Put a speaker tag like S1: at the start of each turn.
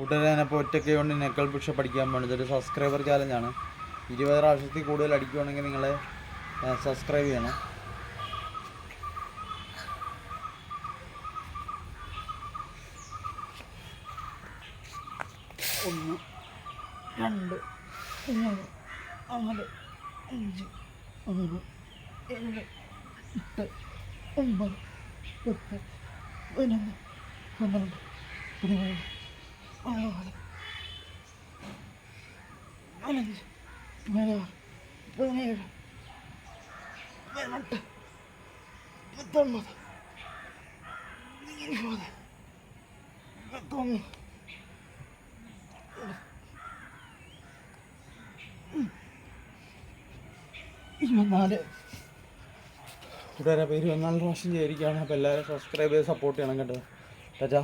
S1: കൂട്ടുകാരെ ഞാനപ്പോൾ ഒറ്റയ്ക്ക് കൊണ്ട് നെക്കൽ പുഷപ്പ് അടിക്കാൻ പോകുന്നത്. ഇതൊരു സബ്സ്ക്രൈബർ ചാലഞ്ചാണ്. 20 പ്രാവശ്യത്തിൽ കൂടുതൽ അടിക്കുകയാണെങ്കിൽ നിങ്ങൾ സബ്സ്ക്രൈബ് ചെയ്യണം. ഒന്ന്, രണ്ട്, മൂന്ന്, നാല്, അഞ്ച്, ആറ്, ഏഴ്, എട്ട്, 9, 10, 11, 12, 13, 14, 15, 16, 17, 18, 19, 20, 21, 24. കൂട്ടുകാരെ അപ്പോൾ 24 പ്രാവശ്യം ചെയ്തിരിക്കുകയാണ്. അപ്പോൾ എല്ലാവരും സബ്സ്ക്രൈബ് ചെയ്ത് സപ്പോർട്ട് ചെയ്യണം കേട്ടോ. ടാറ്റാ.